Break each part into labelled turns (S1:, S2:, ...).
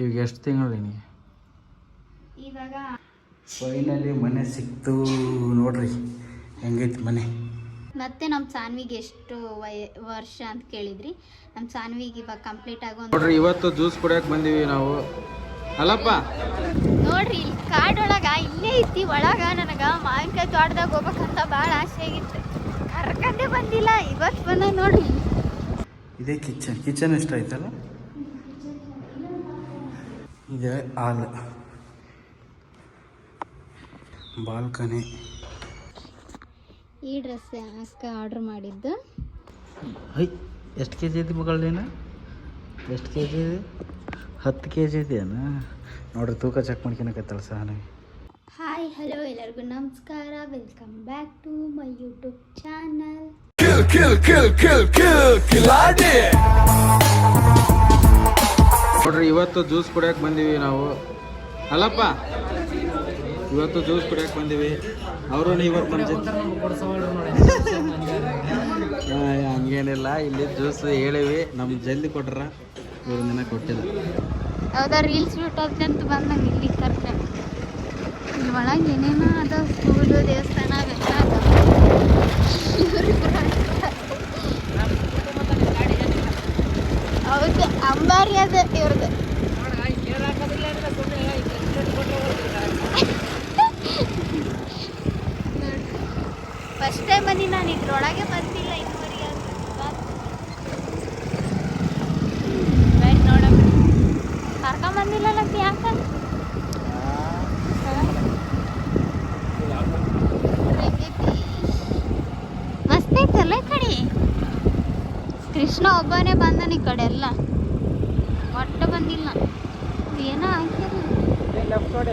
S1: ಈಗ ಎಷ್ಟು ತಿಂಗಳು ನಿನಗೆ?
S2: ಇವಾಗ
S1: ಫೈನಲಿ ಮನೆ ಸಿಕ್ತು ನೋಡ್ರಿ, ಹೆಂಗೈತಿ ಮನೆ.
S2: ಮತ್ತೆ ನಮ್ಮ ಸಾನ್ವಿಗೆ ಎಷ್ಟು ವರ್ಷ ಅಂತ ಕೇಳಿದ್ರಿ. ನಮ್ಮ ಸಾನ್ವಿಗೆ ಇವಾಗ ಕಂಪ್ಲೀಟ್ ಆಗೋ
S1: ನೋಡ್ರಿ, ಇವತ್ತು ಜ್ಯೂಸ್ ಕುಡಿಯಕ್ಕೆ ಬಂದೀವಿ ನಾವು. ಅಲ್ಲಪ್ಪ
S2: ನೋಡ್ರಿ, ಇಲ್ಲಿ ಕಾಡೊಳಗ ಇಲ್ಲೇ ಐತಿ ಒಳಗ. ನನಗೆ ಮಾವಿನಕಾಯಿ ತೋಟದಾಗ ಹೋಗ್ಬೇಕಂತ ಭಾಳ ಆಸೆ ಆಗಿತ್ತು, ಕರ್ಕಂಡೆ ಬಂದಿಲ್ಲ. ಇವತ್ತು ಬಂದ ನೋಡ್ರಿ.
S1: ಇದೇ ಕಿಚನ್ ಇಷ್ಟ ಆಯ್ತಲ್ಲ. ಇದೆ ಹಾಲ್, ಬಾಲ್ಕನಿ.
S2: ಈ ಡ್ರೆಸ್ ಅಕ್ಕ ಆರ್ಡ್ರ್ ಮಾಡಿದ್ದು.
S1: ಎಷ್ಟು ಕೆ ಜಿ ಐತಿ ಮಗಳೇನ? ಎಷ್ಟು ಕೆ ಜಿ ಇದೆ? 10 kg ಇದೆಯಾ? ನೋಡ್ರಿ, ತೂಕ ಚೆಕ್ ಮಾಡ್ಕೊಳಕತ್ತಲ್ಲ ಸಹನ.
S2: ಹಾಯ್, ಹಲೋ, ಎಲ್ಲರಿಗೂ ನಮಸ್ಕಾರ. Welcome back to my YouTube channel.
S1: ನೋಡ್ರಿ, ಇವತ್ತು ಜ್ಯೂಸ್ ಕುಡಿಯಕ್ಕೆ ಬಂದೀವಿ ನಾವು. ಅಲ್ಲಪ್ಪ, ಇವತ್ತು ಜ್ಯೂಸ್ ಕುಡಿಯಕ್ಕೆ ಬಂದೀವಿ. ಅವರು ಇವತ್ತು ನಮ್ಮ ಜೊತೆ ಹಂಗೇನಿಲ್ಲ. ಇಲ್ಲಿ ಜ್ಯೂಸ್ ಹೇಳಿವಿ, ನಮ್ಗೆ ಜಲ್ದಿ ಕೊಟ್ರ, ಇವ್ರ ದಿನ ಕೊಟ್ಟಿಲ್ಲ.
S2: ಯಾವ್ದಾ ರೀಲ್ಸ್ ಬಿಟ್ಟೋಗ್ತೆ ಅಂತ ಬಂದಂಗೆ ಇಲ್ಲಿ ಕರ್ಕೊಂಡು. ಇಲ್ಲಿ ಒಳಗೆ ಏನೇನೋ ಅದ, ಸ್ಕೂಲು, ದೇವಸ್ಥಾನ ಅವೆಲ್ಲ ಹೌದು, ಅಂಬಾರಿ ಅದ ಇವ್ರದ್ದು. ಫಸ್ಟ್ ಟೈಮ್ ಬನ್ನಿ, ನಾನು ಇದ್ರೊಳಗೆ ಬಂದಿಲ್ಲ ಇದುವರೆಗೆ. ನೋಡಮ್ಮ, ಕರ್ಕೊಂಬಂದಿಲ್ಲಲ್ಲ ಯಾಕ? ಮಸ್ತ್ ಐತಲ್ಲ ಈ ಕಡೆ. ಕೃಷ್ಣ ಒಬ್ಬನೇ ಬಂದನ ಈ ಕಡೆ ಎಲ್ಲ, ಒಟ್ಟು ಬಂದಿಲ್ಲ. ಏನೋ ಹಾಕ್ಯಾರ,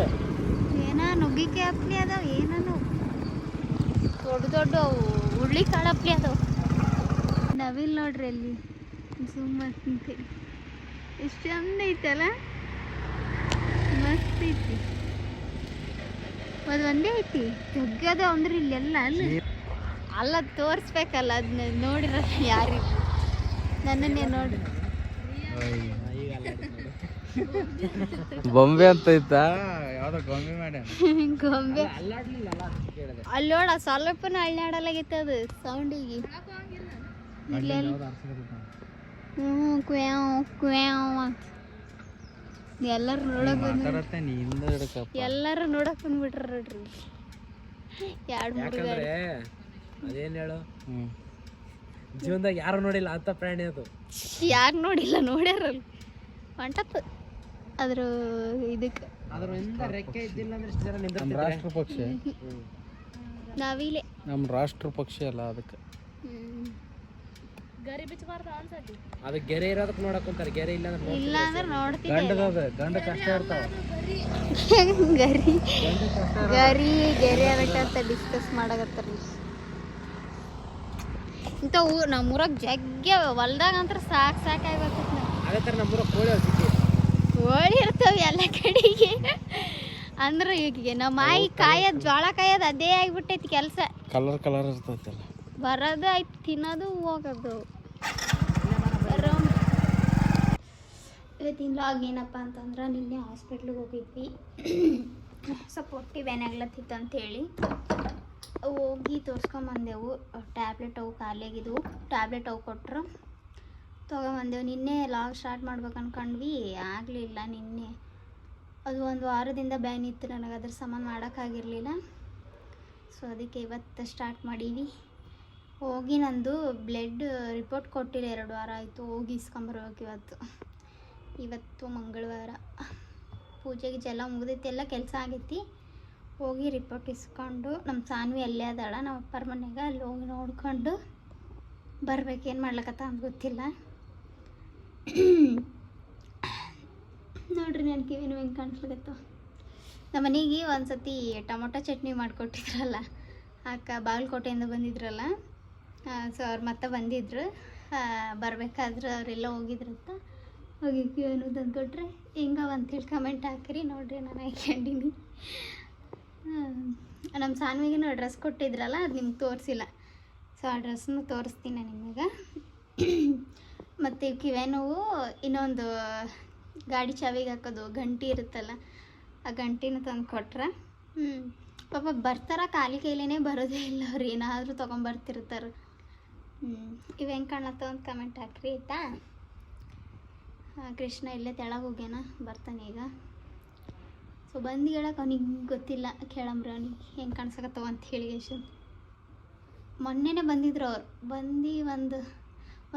S2: ಏನೋ ನುಗ್ಗಿಕಾಯಿ ಹಪ್ಲಿ ಅದಾವ, ಏನೋ ದೊಡ್ಡ ದೊಡ್ಡ ಹುಳ್ಳಿ ಕಾಳು ಹಪ್ಲಿ ಅದಾವ. ನವಿಲ್ ನೋಡ್ರಿ ಅಲ್ಲಿ ಸುಮ್ಮ ಎಷ್ಟು ಚಂದ ಐತಲ್ಲ, ಮಸ್ತ್ ಐತಿ. ಅದು ಒಂದೇ ಐತಿ, ಜಗ್ಗದ ಅಂದ್ರೆ ಇಲ್ಲೆಲ್ಲ ಅಲ್ಲ ತೋರಿಸ್ಬೇಕಲ್ಲ, ಅದನ್ನ ನೋಡಿರ ಯಾರಿಗೂ. ನನ್ನನ್ನೇ ನೋಡಿ
S1: ಬೊಂಬೆ ಅಂತ ಐತಾ? ಯಾವ್ದೋ ಗೊಂಬೆ ಮಾಡ್ಯ,
S2: ಗೊಂಬೆ ಅಲ್ಲಿ ನೋಡ, ಸ್ವಲ್ಪನ ಅಳ್ಳಾಡಲಾಗಿತ್ತು ಅದು ಸೌಂಡಿಗೆ. ಕುಯಾವ್ ಕುಯಾವ್ ಅಂತ ಎಲ್ಲರೂ ನೋಡಕ್ ಎಲ್ಲರೂ ನೋಡಕ್ ಬಂದ್ಬಿಟ್ರ ನೋಡ್ರಿ. ಎರಡು ಹುಡುಗರು.
S3: ಅದೇನ್ ಹೇಳು, ಜೀವನದಾಗ ಯಾರು ನೋಡಿಲ್ಲ ಅಂತ ಪ್ರಾಣಿ ಅದು.
S2: ಯಾರು ನೋಡಿಲ್ಲ, ನೋಡ್ಯಾರಲ್ಲ ಹೊಂಟತ್ತು ಅದ್ರ ಇದಕ್ಕೆ.
S3: ರೆಕ್ಕೆ ಇದ್ದಿಲ್ಲ ಅಂದ್ರೆ
S1: ನಮ್ಮ ರಾಷ್ಟ್ರ ಪಕ್ಷಿ,
S2: ನವಿಲೆ
S1: ನಮ್ಮ ರಾಷ್ಟ್ರ ಪಕ್ಷಿ ಅಲ್ಲ ಅದಕ್ಕೆ.
S3: ಅದು ಗೆರೆ ಇರೋದಕ್ಕೆ ನೋಡಕ್ ಕುಂತಾರೆ, ಗೆರೆ ಇಲ್ಲ ಅಂದ್ರೆ
S2: ಇಲ್ಲ ಅಂದ್ರೆ ನೋಡ್ತೀನಿ.
S1: ಗಂಡ ಕಷ್ಟ ಇರ್ತಾವ.
S2: ಗರಿ ಗರಿ ಗೆರೆ ಅದಕ್ಕಂತ ಡಿಸ್ಕಸ್ ಮಾಡಕತ್ತಾರ. ಇಂಥ ನಮ್ಮೂರಾಗ ಜಗ್ಗೆ ಹೊಲ್ದಾಗ ಅಂತ ಸಾಕಾಗ್ಬೇಕತ್.
S3: ಅದೇ ಥರ ನಮ್ಮೂರ
S2: ಕೋಳಿ ಇರ್ತಾವ ಎಲ್ಲ ಕಡೆಗೆ. ಅಂದ್ರೆ ಈಗ ನಮ್ಮ ಮಾಯಿ ಕಾಯೋದು, ಜೋಳ ಕಾಯೋದು ಅದೇ ಆಗ್ಬಿಟ್ಟೈತಿ ಕೆಲಸ.
S1: ಕಲರ್ ಇರ್ತೈತಲ್ಲ,
S2: ಬರೋದು ಆಯ್ತು, ತಿನ್ನೋದು ಹೋಗೋದು. ಇವತ್ತಿನ ಲಾಗ್ ಏನಪ್ಪ ಅಂತಂದ್ರೆ, ನಿನ್ನೆ ಹಾಸ್ಪಿಟ್ಲಿಗೆ ಹೋಗಿದ್ವಿ. ಸ್ವಲ್ಪ ಹೊಟ್ಟೆ ಬ್ಯಾನೆ ಆಗ್ಲತ್ತಿತ್ತು ಅಂತೇಳಿ ಹೋಗಿ ತೋರಿಸ್ಕೊಂಬಂದೆವು. ಟ್ಯಾಬ್ಲೆಟ್ ಅವು ಖಾಲಿಯಾಗಿದ್ವು, ಟ್ಯಾಬ್ಲೆಟ್ ಅವು ಕೊಟ್ಟರು, ತೊಗೊಂಬಂದೆವು. ನಿನ್ನೆ ಲಾಗ್ ಸ್ಟಾರ್ಟ್ ಮಾಡ್ಬೇಕು ಅನ್ಕೊಂಡ್ವಿ, ಆಗಲಿಲ್ಲ. ನಿನ್ನೆ ಅದು 1 ವಾರದಿಂದ ಬ್ಯಾನ್ ಇತ್ತು ನನಗೆ, ಅದ್ರ ಸಂಬಂಧ ಮಾಡೋಕ್ಕಾಗಿರಲಿಲ್ಲ. ಸೊ ಅದಕ್ಕೆ ಇವತ್ತು ಸ್ಟಾರ್ಟ್ ಮಾಡೀವಿ. ಹೋಗಿ ನಂದು ಬ್ಲಡ್ ರಿಪೋರ್ಟ್ ಕೊಟ್ಟಿಲ್ಲ, 2 ವಾರ ಆಯಿತು. ಹೋಗಿ ಇಸ್ಕೊಂಬರ್ಬೇಕು ಇವತ್ತು ಮಂಗಳವಾರ. ಪೂಜೆಗೆ ಎಲ್ಲ ಮುಗಿದೈತಿ, ಎಲ್ಲ ಕೆಲಸ ಆಗೈತಿ. ಹೋಗಿ ರಿಪೋರ್ಟ್ ಇಸ್ಕೊಂಡು, ನಮ್ಮ ಸಾನ್ವಿ ಅಲ್ಲೇ ಅದಾಳ ನಮ್ಮ ಅಪ್ಪರ ಮನೆಗೆ, ಅಲ್ಲಿ ಹೋಗಿ ನೋಡ್ಕೊಂಡು ಬರ್ಬೇಕು. ಏನು ಮಾಡ್ಲಕತ್ತ ಅಂತ ಗೊತ್ತಿಲ್ಲ. ನೋಡ್ರಿ, ನನ್ನ ಕಿವಿನೂ ಹೆಂಗೆ ಕಾಣಿಸ್ಲಕತ್ತವ. ನಮ್ಮ ಮನೆಗೆ ಒಂದು ಸತಿ ಟೊಮೊಟೊ ಚಟ್ನಿ ಮಾಡಿಕೊಟ್ಟಿದ್ರಲ್ಲ ಅಕ್ಕ, ಬಾಗಲಕೋಟೆಯಿಂದ ಬಂದಿದ್ರಲ್ಲ. ಸೊ ಅವ್ರು ಮತ್ತೆ ಬಂದಿದ್ರು, ಬರಬೇಕಾದ್ರೆ ಅವರೆಲ್ಲ ಹೋಗಿದ್ರಂತ. ಹೋಗಿ ಕಿವಿನೂ ತಂದು ಕೊಟ್ರೆ ಹೆಂಗವ ಅಂತೇಳಿ ಕಮೆಂಟ್ ಹಾಕಿರಿ. ನೋಡ್ರಿ, ನಾನು ಹಾಕ್ಯಂಡೀನಿ. ನಮ್ಮ ಸಾನ್ವಿಗೆ ಡ್ರೆಸ್ ಕೊಟ್ಟಿದ್ರಲ್ಲ, ಅದು ನಿಮ್ಗೆ ತೋರಿಸಿಲ್ಲ. ಸೊ ಆ ಡ್ರೆಸ್ನು ತೋರಿಸ್ತೀನಿ ನಿಮಗೆ. ಮತ್ತು ಕಿವಿ ನೋವು ಇನ್ನೊಂದು ಗಾಡಿ ಚಾವಿಗೆ ಹಾಕೋದು ಗಂಟಿ ಇರುತ್ತಲ್ಲ, ಆ ಗಂಟಿನ ತಂದು ಕೊಟ್ರೆ ಪಾಪ ಬರ್ತಾರ, ಖಾಲಿ ಕೈಲೇನೆ ಬರೋದೇ ಇಲ್ಲ ಅವ್ರು, ಏನಾದರೂ ತೊಗೊಂಬರ್ತಿರ್ತಾರೆ. ಇವು ಹೆಂಗೆ ಕಾಣತ್ತ ಒಂದು ಕಮೆಂಟ್ ಹಾಕ್ರಿ ಆಯಿತಾ. ಕೃಷ್ಣ ಇಲ್ಲೇ ತೆಳಗೆ ಹೋಗ್ಯಾನ, ಬರ್ತಾನೆ ಈಗ. ಸೊ ಬಂದು ಹೇಳಕ್ಕೆ ಅವ್ನಿಗೆ ಗೊತ್ತಿಲ್ಲ, ಕೇಳಂಬ್ರಿ ಅವ್ನಿಗೆ ಹೆಂಗೆ ಕಾಣಿಸಕತ್ತವ ಅಂತ ಹೇಳಿ. ಮೊನ್ನೆನೇ ಬಂದಿದ್ರು ಅವ್ರು, ಬಂದು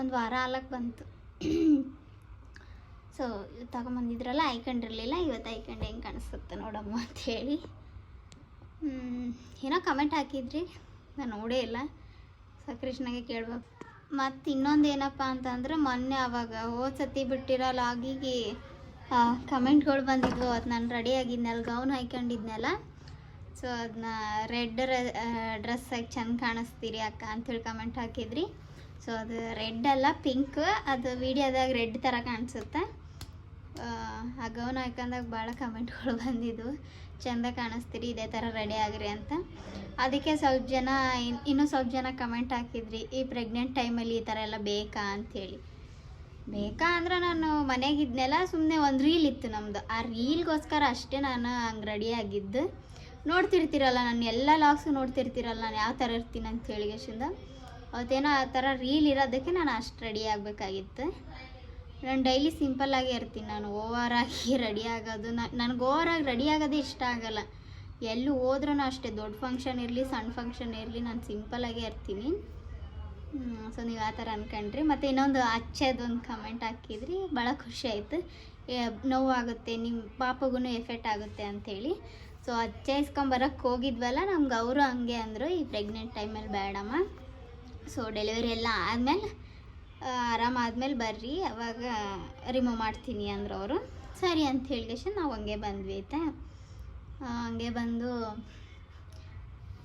S2: ಒಂದು ವಾರ ಆಲಕ್ಕೆ ಬಂತು. ಸೊ ತಗೊಂಬಂದಿದ್ರಲ್ಲ, ಆಯ್ಕೊಂಡಿರಲಿಲ್ಲ, ಇವತ್ತು ಆಯ್ಕೊಂಡು ಹೆಂಗೆ ಕಾಣಿಸುತ್ತೆ ನೋಡಮ್ಮ ಅಂಥೇಳಿ. ಏನೋ ಕಮೆಂಟ್ ಹಾಕಿದ್ರಿ, ನಾನು ನೋಡೇ ಇಲ್ಲ. ಸೊ ಕೃಷ್ಣಗೆ ಕೇಳ್ಬೇಕು. ಮತ್ತು ಇನ್ನೊಂದು ಏನಪ್ಪ ಅಂತಂದ್ರೆ, ಮೊನ್ನೆ ಅವಾಗ ಹೋದ ಸತಿ ಬಿಟ್ಟಿರೋ ಲಾಗಿಗೆ ಕಮೆಂಟ್ಗಳು ಬಂದಿದ್ವು. ಅದು ನಾನು ರೆಡಿ ಆಗಿದ್ನಲ್ಲ, ಗೌನ್ ಹಾಕ್ಕೊಂಡಿದ್ನಲ್ಲ, ಸೊ ಅದನ್ನ ರೆಡ್ ಡ್ರೆಸ್ ಆಗಿ ಚೆಂದ ಕಾಣಿಸ್ತೀರಿ ಅಕ್ಕ ಅಂಥೇಳಿ ಕಮೆಂಟ್ ಹಾಕಿದ್ರಿ. ಸೊ ಅದು ರೆಡ್ ಅಲ್ಲ, ಪಿಂಕ್. ಅದು ವೀಡಿಯೋದಾಗ ರೆಡ್ ಥರ ಕಾಣಿಸುತ್ತೆ. ಆ ಗೌನ್ ಹಾಕೊಂಡಾಗ ಭಾಳ ಕಮೆಂಟ್ಗಳು ಬಂದಿದ್ವು, ಚೆಂದ ಕಾಣಿಸ್ತೀರಿ, ಇದೇ ಥರ ರೆಡಿ ಆಗಿರಿ ಅಂತ. ಅದಕ್ಕೆ ಸ್ವಲ್ಪ ಜನ ಇನ್ನೂ ಸ್ವಲ್ಪ ಜನ ಕಮೆಂಟ್ ಹಾಕಿದ್ರಿ, ಈ ಪ್ರೆಗ್ನೆಂಟ್ ಟೈಮಲ್ಲಿ ಈ ಥರ ಎಲ್ಲ ಬೇಕಾ ಅಂಥೇಳಿ. ಬೇಕಾ ಅಂದ್ರೆ ನಾನು ಮನೆಗಿದ್ನೆಲ್ಲ, ಸುಮ್ಮನೆ ಒಂದು ರೀಲ್ ಇತ್ತು ನಮ್ಮದು, ಆ ರೀಲ್ಗೋಸ್ಕರ ಅಷ್ಟೇ ನಾನು ಹಂಗೆ ರೆಡಿ ಆಗಿದ್ದು. ನೋಡ್ತಿರ್ತೀರಲ್ಲ, ನಾನು ಎಲ್ಲ ಲಾಗ್ಸು ನೋಡ್ತಿರ್ತೀರಲ್ಲ ನಾನು ಯಾವ ಥರ ಇರ್ತೀನಿ ಅಂಥೇಳಿ ಗೆಶಿಂದ. ಅವತ್ತೇನೋ ಆ ಥರ ರೀಲ್ ಇರೋದಕ್ಕೆ ನಾನು ಅಷ್ಟು ರೆಡಿ ಆಗಬೇಕಾಗಿತ್ತು. ನಾನು ಡೈಲಿ ಸಿಂಪಲ್ಲಾಗೇ ಇರ್ತೀನಿ, ನಾನು ಓವರಾಗಿ ರೆಡಿ ಆಗೋದು, ನನಗೆ ಓವರಾಗಿ ರೆಡಿ ಆಗೋದೇ ಇಷ್ಟ ಆಗಲ್ಲ. ಎಲ್ಲೂ ಹೋದ್ರೂ ಅಷ್ಟೇ, ದೊಡ್ಡ ಫಂಕ್ಷನ್ ಇರಲಿ ಸಣ್ಣ ಫಂಕ್ಷನ್ ಇರಲಿ, ನಾನು ಸಿಂಪಲ್ಲಾಗೇ ಇರ್ತೀನಿ. ಸೊ ನೀವು ಆ ಥರ ಅಂದ್ಕೊಂಡ್ರಿ. ಮತ್ತು ಇನ್ನೊಂದು ಅಚ್ಚದೊಂದು ಕಮೆಂಟ್ ಹಾಕಿದ್ರಿ, ಭಾಳ ಖುಷಿ ಆಯಿತು. ನೋವಾಗುತ್ತೆ, ನಿಮ್ಮ ಪಾಪಗೂ ಎಫೆಕ್ಟ್ ಆಗುತ್ತೆ ಅಂಥೇಳಿ. ಸೊ ಅಚ್ಚ ಇಸ್ಕೊಂಬರಕ್ಕೆ ಹೋಗಿದ್ವಲ್ಲ, ನಮ್ಗೆ ಅವರು ಹಂಗೆ ಅಂದರು, ಈ ಪ್ರೆಗ್ನೆಂಟ್ ಟೈಮಲ್ಲಿ ಬೇಡಮ್ಮ, ಸೊ ಡೆಲಿವರಿ ಎಲ್ಲ ಆದಮೇಲೆ ಆರಾಮಾದ್ಮೇಲೆ ಬರ್ರಿ, ಅವಾಗ ರಿಮೂವ್ ಮಾಡ್ತೀನಿ ಅಂದರು ಅವರು. ಸರಿ ಅಂತ ಹೇಳಿದಷ್ಟು ನಾವು ಹಂಗೆ ಬಂದ್ವಿ ಆಯಿತಾ. ಹಂಗೆ ಬಂದು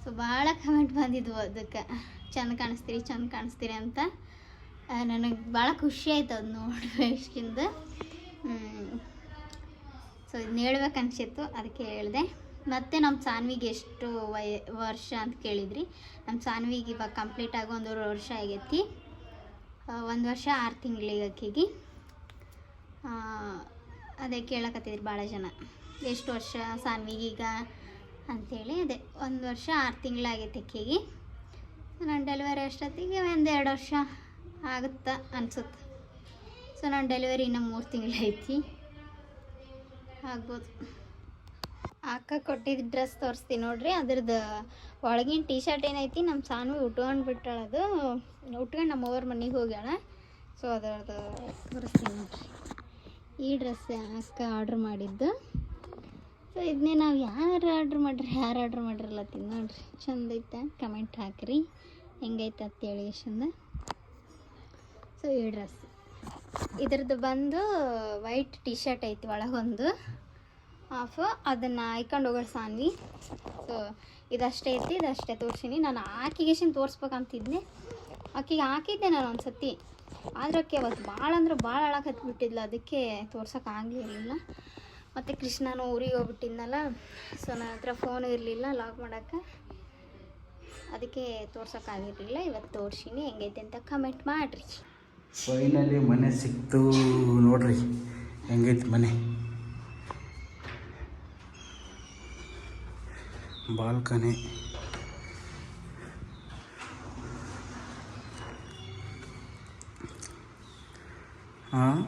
S2: ಸೊ ಭಾಳ ಕಮೆಂಟ್ ಬಂದಿದ್ವು, ಅದಕ್ಕೆ ಚೆಂದ ಕಾಣಿಸ್ತೀರಿ ಅಂತ. ನನಗೆ ಭಾಳ ಖುಷಿ ಆಯ್ತು ಅದು ನೋಡ್ಬೇಕಿಂದ. ಸೊ ಇದನ್ನ ಹೇಳ್ಬೇಕು ಅನಿಸಿತ್ತು, ಅದಕ್ಕೆ ಹೇಳಿದೆ. ಮತ್ತು ನಮ್ಮ ಸಾನ್ವಿಗೆ ಎಷ್ಟು ವರ್ಷ ಅಂತ ಕೇಳಿದ್ರಿ. ನಮ್ಮ ಸಾನ್ವಿಗೆ ಇವಾಗ ಕಂಪ್ಲೀಟ್ ಆಗಿ 1.5 ವರ್ಷ ಆಗೈತಿ. 1 ವರ್ಷ 6 ತಿಂಗಳಿಗೆ ಅಕ್ಕಿಗೆ. ಅದೇ ಕೇಳಕತ್ತಿದ್ರಿ ಭಾಳ ಜನ, ಎಷ್ಟು ವರ್ಷ ಸಾನ್ವಿಗೀಗ ಅಂಥೇಳಿ. ಅದೇ 1 ವರ್ಷ 6 ತಿಂಗಳಾಗೈತೆ ಅಕ್ಕಿಗೆ. ನಾನು ಡೆಲಿವರಿ ಅಷ್ಟೊತ್ತಿಗೆ 1-2 ವರ್ಷ ಆಗುತ್ತಾ ಅನಿಸುತ್ತೆ. ಸೊ ನಾನು ಡೆಲಿವರಿ ಇನ್ನೂ 3 ತಿಂಗಳೈತಿ, ಆಗ್ಬೋದು. ಅಕ್ಕ ಕೊಟ್ಟಿದ್ದು ಡ್ರೆಸ್ ತೋರಿಸ್ತೀನಿ ನೋಡ್ರಿ. ಅದ್ರದ್ದು ಒಳಗಿನ ಟೀ ಶರ್ಟ್ ಏನೈತಿ, ನಮ್ಮ ಸಾನ್ವಿ ಉಟ್ಕೊಂಡು ಬಿಟ್ಟಾಳದು, ಉಟ್ಕೊಂಡು ನಮ್ಮ ಅವ್ರ ಮನೆಗೆ ಹೋಗ್ಯಾಳ. ಸೊ ಅದರದ್ದು ತೋರಿಸ್ತೀನಿ ನೋಡ್ರಿ. ಈ ಡ್ರೆಸ್ ಅಕ್ಕ ಆರ್ಡ್ರ್ ಮಾಡಿದ್ದು. ಸೊ ಇದನ್ನೇ ನಾವು ಯಾರು ಆರ್ಡ್ರ್ ಮಾಡಿರಲ್ಲ ತಿಂದು ನೋಡ್ರಿ, ಚಂದ ಐತೆ, ಕಮೆಂಟ್ ಹಾಕಿರಿ ಹೆಂಗೈತೆ ಅಂತೇಳಿ ಎಷ್ಟಂದ. ಸೊ ಈ ಡ್ರೆಸ್ ಇದ್ರದ್ದು ಬಂದು ವೈಟ್ ಟೀ ಶರ್ಟ್ ಐತಿ, ಒಳಗೊಂದು ಹಾಫ್, ಅದನ್ನು ಹಾಯ್ಕೊಂಡು ಹೋಗೋಳು ಸಾನ್ವಿ. ಸೊ ಇದಷ್ಟೇ ಐತಿ, ಇದಷ್ಟೇ ತೋರಿಸೀನಿ. ನಾನು ಆಕಿಗೆ ತೋರಿಸ್ಬೇಕಂತಿದ್ದೆ, ಆಕಿಗೆ ಹಾಕಿದ್ದೆ ನಾನು ಒಂದು ಸತಿ, ಆದ್ರೆ ಆಕೆ ಅವತ್ತು ಭಾಳ ಅಂದ್ರೆ ಭಾಳ ಅಳಕ್ಕೆ ಹತ್ಬಿಟ್ಟಿದ್ಲು, ಅದಕ್ಕೆ ತೋರ್ಸೋಕ್ಕಾಗಲಿರಲಿಲ್ಲ. ಮತ್ತು ಕೃಷ್ಣನೂ ಊರಿಗೆ ಹೋಗ್ಬಿಟ್ಟಿದ್ನಲ್ಲ, ಸೊ ನನ್ನ ಹತ್ರ ಫೋನು ಇರಲಿಲ್ಲ ಲಾಗ್ ಮಾಡೋಕ್ಕೆ, ಅದಕ್ಕೆ ತೋರ್ಸೋಕ್ಕಾಗಿರಲಿಲ್ಲ. ಇವತ್ತು ತೋರಿಸೀನಿ, ಹೆಂಗೈತೆ ಅಂತ ಕಮೆಂಟ್ ಮಾಡಿರಿ.
S1: ಫೈನಲಿ ಮನೆ ಸಿಕ್ತು ನೋಡ್ರಿ, ಹೆಂಗೈತಿ ಮನೆ. ಬಾಲ್ಕನಿ, ಹಾಂ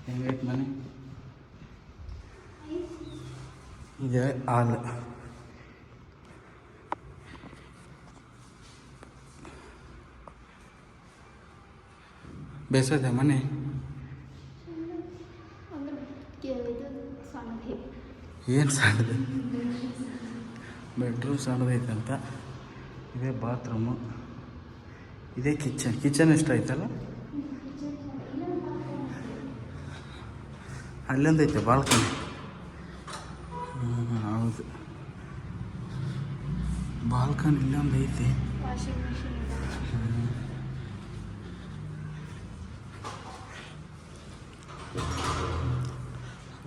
S1: ಹೆಂಗೈತೆ ಮನೆ. ಇದೆ ಹಾಲ್, ಬೇಸದೆ ಮನೆ. ಏನು ಸಣ್ಣದು, ಬೆಡ್ರೂಮ್ ಸಣ್ಣದೈತಂತ. ಇದೇ ಬಾತ್ರೂಮು, ಇದೇ ಕಿಚನ್ ಎಷ್ಟಾಯ್ತಲ್ಲ, ಅಲ್ಲೊಂದೈತೆ ಬಾಲ್ಕನಿ. ಹೌದು, ಬಾಲ್ಕನಿ ಇಲ್ಲೊಂದೈತೆ.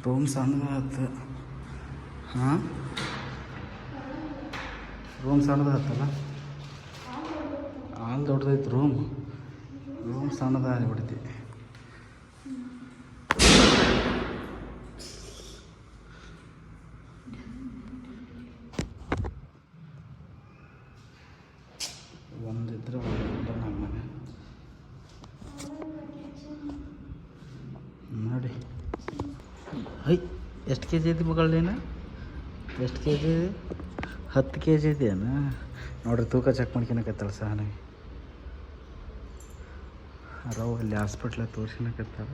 S1: ರೂಮ್ ಸಣ್ಣದಾಗತ್ತೆ. ಹಾಂ, ರೂಮ್ ಸಣ್ಣದಾಗತ್ತಲ್ಲ, ಹಾಲ್ ದೊಡ್ಡದೈತೆ, ರೂಮ್ ಸಣ್ಣದಾಗ್ಬಿಡ್ತಿ. ಹೈ ಎಷ್ಟು ಕೆ ಜಿ ಐತಿ ಮಗಳು ನೀನು ಎಷ್ಟು ಕೆ ಜಿ ಇದೆ 10 ಕೆ ಜಿ ಇದೆಯಾ ನೋಡ್ರಿ ತೂಕ ಚೆಕ್ ಮಾಡ್ಕೊಳಕತ್ತಾಳ ಸಹನಾಗಿ ರವ್ ಅಲ್ಲಿ ಹಾಸ್ಪಿಟ್ಲ ತೋರ್ಸ್ಕೊಳಕತ್ತಾರ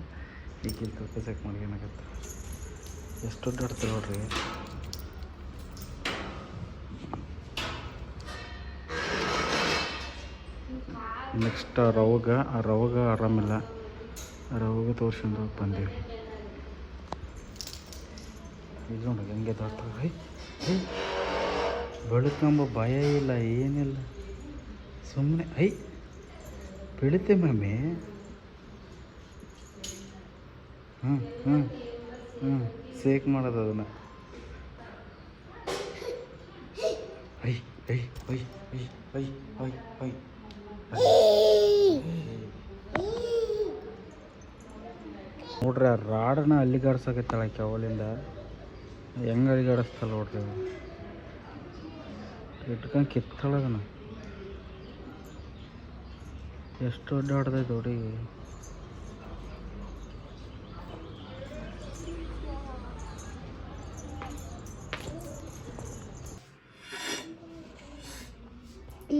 S1: ಈಗ ತೂಕ ಚೆಕ್ ಮಾಡ್ಕೊಳಕತ್ತಾರ ಎಷ್ಟು ದೊಡ್ಡ ನೋಡ್ರಿ ನೆಕ್ಸ್ಟ್ ರವಗ ಆರಾಮಿಲ್ಲ ರವಗ ತೋರ್ಸ್ಕೊಂಡು ಹೋಗಿ ಬಂದೀವಿ ಇದು ನೋಡಿ ಹೆಂಗೆ ದೊಡ್ಡ ಹೈ ಹೈ ಬೆಳಕಂಬ ಭಯ ಇಲ್ಲ ಏನಿಲ್ಲ ಸುಮ್ಮನೆ ಐ ಬೆಳಿತೆ ಮಮ್ಮಿ ಹ್ಞೂ ಸೇಕ್ ಮಾಡೋದು ಅದನ್ನು I I I I I I I ನೋಡ್ರಿ ಆ ರಾಡನ್ನ ಅಲ್ಲಿಗಾಡ್ಸಕತ್ತಾಳ ಆಕೆ ಅವಳಿಂದ ಹೆಂಗೆ ಅಲ್ಲಿಗಾಡಿಸ್ತಾಳ ನೋಡ್ರಿ ಇಟ್ಕೊಂಡು ಕಿತ್ತಾಳದನ ಎಷ್ಟು ದೊಡ್ಡಾಡ್ದೈತೆ ಹುಡುಗಿ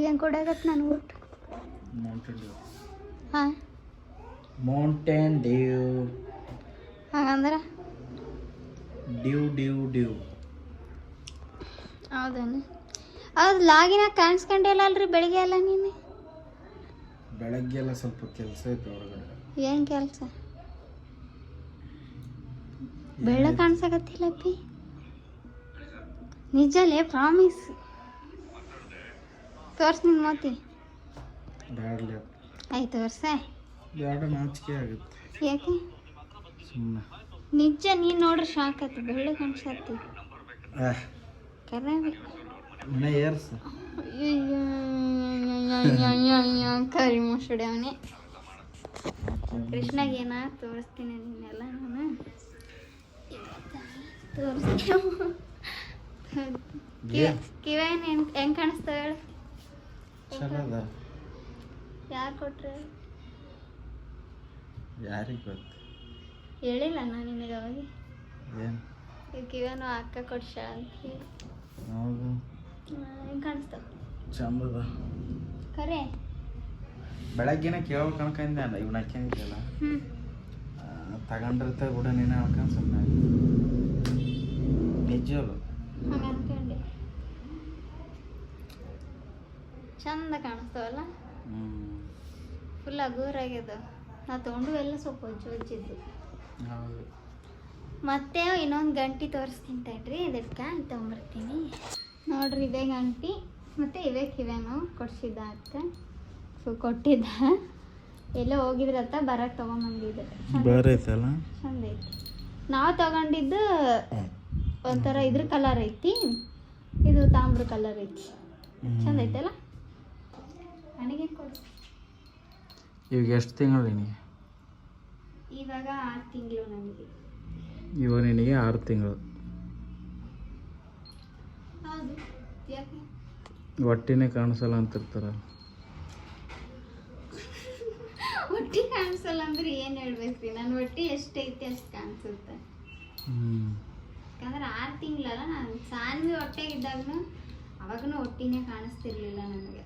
S2: ಏನು ಕೊಡಾಗತ್ತೆ ನಾನು ಊಟ
S1: ಮೌಂಟೇನ್ ಡ್ಯೂ
S2: ಹಾಂ
S1: ಮೌಂಟೇನ್ ಡ್ಯೂ
S2: ಹಾಗಂದ್ರೆ
S1: ಡ್ಯೂ ಡ್ಯೂ ಡ್ಯೂ
S2: ಹೌದೇನು ಅದು ಲಾಗಿನ ಕಾಣಿಸ್ಕೊಂಡಿಲ್ಲ ಅಲ್ರಿ ಬೆಳಿಗ್ಗೆ ಎಲ್ಲ ನೀನು
S1: ಬೆಳಗ್ಗೆ ಎಲ್ಲ ಸ್ವಲ್ಪ ಕೆಲಸ ಐತೆ ಹೊರಗಡೆ
S2: ಏನು ಕೆಲಸ ಬೆಳ್ಳ ಕಾಣಿಸಕತ್ತಿಲ್ಲಪ್ಪಿ ನಿಜಲೇ ಪ್ರಾಮಿಸ್ ತೋರ್ಸ್ ನಿನ್ ಮೋತಿ
S1: ಬ್ಯಾಡ್ಲಿ
S2: ಆಯ್ತು ತೋರ್ಸ
S1: ಬ್ಯಾಡ ನಾಚಿಕೆ ಆಗುತ್ತೆ
S2: ಯಾಕೆ
S1: ಸುಮ್ಮನೆ
S2: ನಿಜ ನೀನು ನೋಡ್ರಿ ಶಾಕ್ ಆಯ್ತು ಬೆಳ್ಳ ಕಾಣಿಸತ್ತಿ ಕರೆ
S1: ಮನೆ ಏರ್ಸ
S2: ಕರಿ ಮುಸುಡಿ ಅವನೇ ಕೃಷ್ಣಗೇನ ತೋರಿಸ್ತೀನಿ ನೀನೆಲ್ಲ ನಾನು ತೋರಿಸ್ತೀನಿ ಕಿವೇನು ಹೆಂಗೆ ಕಾಣಿಸ್ತಾವ ಹೇಳು
S1: ಚಲೋ ಅದ
S2: ಯಾರು ಕೊಟ್ರೆ
S1: ಯಾರಿಗೆ ಗೊತ್ತು
S2: ಹೇಳಿಲ್ಲ ನಾನು ನಿನಗೆ ಅವಾಗ
S1: ಏನು
S2: ಇದು ಕಿವೇನು ಅಕ್ಕ ಕೊಡ್ಸ ಅಂತ ಹೇಳಿ
S1: ಹೌದು
S2: ಹೆಂಗೆ ಕಾಣಿಸ್ತಾವ
S1: ಚಂದ ಅದ
S2: ಕರೆ
S1: ಬೆಳಗ್ಗೆನ ಕೇಳ್ಬೇಕು ಅನ್ಕಂದೆ ಅಲ್ಲ ಇವ್ನ ಹಾಕ್ಯಂಗಿದ್ದಲ್ಲ ತಗೊಂಡಿರ್ತ ಕೂಡ ನೀನು ಅನ್ಕೊಂಡು ಸುಮ್ಮನೆ ನಿಜವಲ್ಲ
S2: ಹಂಗೆ ಅನ್ಕೊಂಡೆ ಚಂದ ಕಾಣಿಸ್ತಾವಲ್ಲ ಫುಲ್ ಹಗೂರಾಗ್ಯದ ನಾ ತೊಗೊಂಡು ಎಲ್ಲ ಸ್ವಲ್ಪ ಹೊಜ್ಜಿದ್ದು
S1: ಹೌದು
S2: ಮತ್ತೆ ಇನ್ನೊಂದು ಗಂಟೆ ತೋರಿಸ್ತೀನಿ ತಡ್ರಿ ಇದಕ್ಕೆ ತೊಗೊಂಬರ್ತೀನಿ ನೋಡ್ರಿ ಇದೇ ಗಂಟೆ ಮತ್ತು ಇವೇ ಕಿವೇನು ಕೊಡ್ಸಿದ್ದ ಅಕ್ಕ ಸೊ ಕೊಟ್ಟಿದ್ದ ಎಲ್ಲೋ ಹೋಗಿದ್ರತ್ತ ಬರಕ್ಕೆ ತೊಗೊಂಬಂದಿದ್ದೆ
S1: ಬೇರೆ ಐತಲ್ಲ
S2: ಚಂದ ಐತಿ ನಾವು ತಗೊಂಡಿದ್ದು ಒಂಥರ ಇದ್ರ ಕಲರ್ ಐತಿ ಇದು ತಾಮ್ರ ಕಲರ್ ಐತಿ ಚಂದ ಐತಲ್ಲ ನನಗೆ ಕೊಡು
S1: ಇವಾಗ ಎಷ್ಟು ತಿಂಗಳು ನಿನಗೆ
S2: ಇವಾಗ 6 ತಿಂಗಳು ನನಗೆ
S1: ಇವಾಗ ನಿನಗೆ 6 ತಿಂಗಳು
S2: ಹೌದು ಯಾಕೆ
S1: ಹೊಟ್ಟಿನೇ ಕಾಣಿಸಲ್ಲ ಅಂತಿರ್ತಾರ
S2: ಹೊಟ್ಟೆ ಕಾಣಿಸಲ್ಲ ಅಂದ್ರೆ ಏನು ಹೇಳ್ಬೇಕು ನನ್ನ ಹೊಟ್ಟೆ ಎಷ್ಟೈತಿ ಅಷ್ಟು ಕಾಣಿಸುತ್ತೆ ಯಾಕಂದ್ರೆ 6 ತಿಂಗಳಲ್ಲ ನಾನು ಸಾನ್ವಿ ಹೊಟ್ಟೆಗಿದ್ದಾಗೂ ಅವಾಗೂ ಹೊಟ್ಟಿನೇ ಕಾಣಿಸ್ತಿರ್ಲಿಲ್ಲ ನನಗೆ